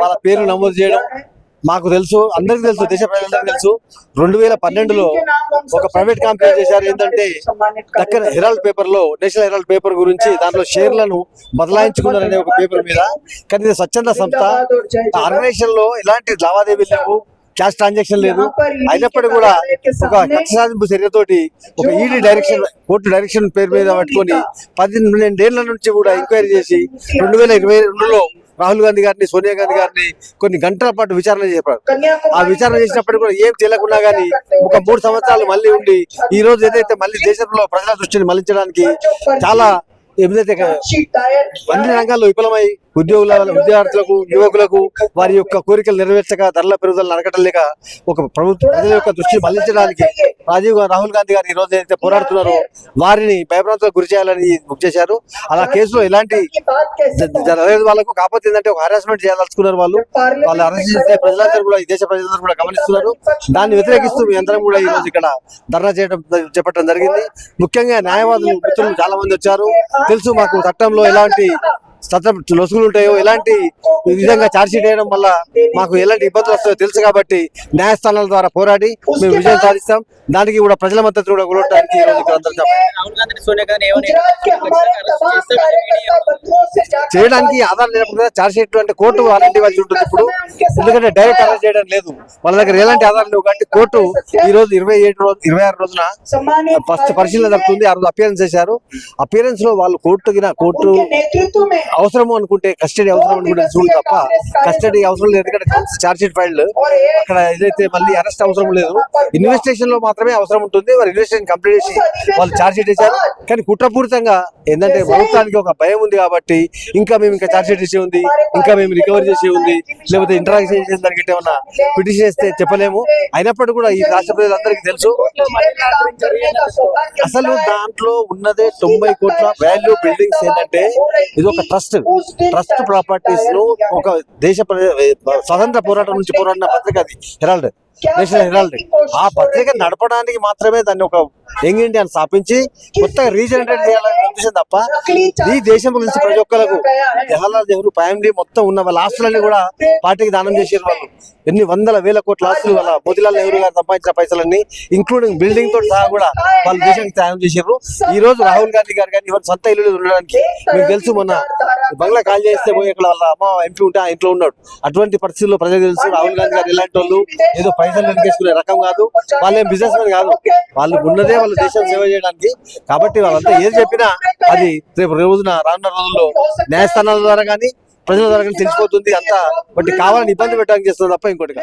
వాళ్ళ పేరు నమోదు చేయడం మాకు తెలుసు, అందరికీ తెలుసు, దేశ ప్రజలందరికీ తెలుసు. 2012లో ఒక ప్రైవేట్ కంపెనీ చేశారు. ఏంటంటే దక్కన్ హెరాల్డ్ పేపర్ లో, నేషనల్ హెరాల్డ్ పేపర్ గురించి దాంట్లో షేర్లను బదలాయించుకున్నారనే ఒక పేపర్ మీద. కానీ ఇది స్వచ్ఛంద సంస్థ, ఆర్గనైజేషన్ లో ఎలాంటి లావాదేవీలు లేవు, క్యాష్ ట్రాన్సాక్షన్ లేదు. అయినప్పటికీ కూడా ఒక కక్ష సాధింపు చర్యతోటి ఒక ఈడీ డైరెక్షన్, కోర్టు డైరెక్షన్ పేరు మీద పట్టుకొని 12 ఏళ్ల నుంచి కూడా ఎంక్వైరీ చేసి 2022లో రాహుల్ గాంధీ గారిని, సోనియా గాంధీ గారిని కొన్ని గంటల పాటు విచారణ చేశారు. ఆ విచారణ చేసినప్పుడు కూడా ఏం తెలియకున్నా గానీ ఒక 3 సంవత్సరాలు మళ్ళీ ఉండి ఈ రోజు ఏదైతే మళ్ళీ దేశంలో ప్రజల దృష్టిని మళ్లించడానికి చాలా ఏదైతే అన్ని రంగాల్లో విఫలమై విద్యార్థులకు, యువకులకు వారి యొక్క కోరికలు నెరవేర్చక, ధరల పెరుగుదల నరకటం లేక ఒక ప్రజల యొక్క దృష్టిని మళ్లించడానికి రాహుల్ గాంధీ గారు ఈ రోజు ఏదైతే పోరాడుతున్నారో వారిని భయభ్రాంతులకు గురి చేయాలని బుక్ చేశారు. అలా కేసులో ఎలాంటి జరగలేదు వాళ్ళకు. కాకపోతే ఏంటంటే ఒక హరాస్మెంట్ చేయాలనుకున్నారు వాళ్ళు అరెస్ట్ చేస్తే ప్రజలందరూ కూడా, ఈ దేశ ప్రజలందరూ కూడా గమనిస్తున్నారు. దాన్ని వ్యతిరేకిస్తూ మీ అందరం కూడా ఈ రోజు ఇక్కడ ధర్నా చేపట్టడం జరిగింది. ముఖ్యంగా న్యాయవాదులు మిత్రులు చాలా మంది వచ్చారు. తెలుసు మాకు చట్టంలో ఎలాంటి లొసుగులు ఉంటాయో, ఎలాంటి విధంగా ఛార్జ్షీట్ వేయడం వల్ల మాకు ఎలాంటి ఇబ్బందులు వస్తాయో తెలుసు. కాబట్టి న్యాయస్థానాల ద్వారా పోరాడి మేము విజయం సాధిస్తాం. దానికి కూడా ప్రజల మద్దతు కూడా కూడటానికి చేయడానికి ఆధారం లేకపోతే ఛార్జ్షీట్ అంటే కోర్టు వారంటీ ఇవ్వాల్సి ఉంటుంది ఇప్పుడు. ఎందుకంటే డైరెక్ట్ అరెస్ట్ చేయడం లేదు, వాళ్ళ దగ్గర ఎలాంటి ఆధారం లేవు. కాబట్టి కోర్టు ఈ రోజు 26 రోజున ఫస్ట్ పరిశీలన జరుగుతుంది. ఆ రోజు అపియరెన్స్ చేశారు. అపియరెన్స్ లో వాళ్ళు కోర్టు అవసరము అనుకుంటే కస్టడీ అవసరం అనుకుంటే చూడు తప్ప కస్టడీ అవసరం లేదు. ఎందుకంటే ఛార్జ్షీట్ ఫైల్ అక్కడ ఏదైతే మళ్ళీ అరెస్ట్ అవసరం లేదు, ఇన్వెస్టిగేషన్ లో మాత్రమే అవసరం ఉంటుంది. వాళ్ళు ఇన్వెస్టిగేషన్ కంప్లీట్ చేసి వాళ్ళు ఛార్జ్షీట్ ఇచ్చారు. కానీ కుట్రపూరితంగా ఏంటంటే ప్రభుత్వానికి ఒక భయం ఉంది కాబట్టి ఇంకా ఛార్జ్షీట్ ఇచ్చే ఉంది, ఇంకా మేము రికవరీ చేసే ఉంది, లేకపోతే ఇంటరాక్షన్ చేసే దానికి ఏమన్నా పిటిషన్ చేస్తే చెప్పలేము. అయినప్పటికీ కూడా ఈ రాష్ట్ర ప్రజలందరికీ తెలుసు అసలు దాంట్లో ఉన్నదే 90 కోట్ల వాల్యూ బిల్డింగ్స్. ఏంటంటే ఇది ఒక ట్రస్ట్ ప్రాపర్టీస్ ను ఒక దేశ స్వతంత్ర పోరాటం నుంచి పోరాడిన పత్రిక అది హెరాల్డ్, నేషనల్ హెరాల్డ్. ఆ పత్రిక నడపడానికి మాత్రమే దాన్ని ఒక యంగ్ ఇండియా స్థాపించి కొత్తగా రీజనరేట్ చేయాలని ఉద్దేశం తప్ప ఈ దేశం గురించి ప్రతి ఒక్కరికి జవహర్లాల్ నెహ్రూ ఫ్యామిలీ మొత్తం ఉన్న వాళ్ళ ఆస్తులన్నీ కూడా పార్టీకి దానం చేసారు. వాళ్ళు ఎన్ని వందల వేల కోట్ల ఆస్తులు వాళ్ళ మోతీలాల్ నెహ్రూ గారు సంపాదించిన పైసలన్నీ ఇంక్లూడింగ్ బిల్డింగ్ తోటి సహా కూడా వాళ్ళు దేశానికి త్యాగం చేశారు. ఈ రోజు రాహుల్ గాంధీ గారు కానీ ఇవాళ సొంత ఇల్లు ఉండడానికి మీకు తెలుసు, మొన్న బంగ్లా కాల్ చేస్తే పోయి ఇక్కడ వాళ్ళ అమ్మ ఎంపీ ఉంటే ఆ ఇంట్లో ఉన్నాడు. అటువంటి పరిస్థితుల్లో ప్రజలకు తెలుసు రాహుల్ గాంధీ గారు ఎలాంటి వాళ్ళు, ఏదో పైసలు వెనకేసుకునే రకం కాదు. వాళ్ళు ఏం బిజినెస్ మ్యాన్ కాదు, వాళ్ళు ఉన్నదే వాళ్ళ దేశం సేవ చేయడానికి. కాబట్టి వాళ్ళంతా ఏది చెప్పినా అది రేపు రోజున రానున్న రోజుల్లో న్యాయస్థానాల ద్వారా కానీ ప్రజల ద్వారా కానీ తెలిసిపోతుంది. అంతా బట్టి కావాలని ఇబ్బంది పెట్టడానికి చేస్తుంది తప్ప ఇంకోటి.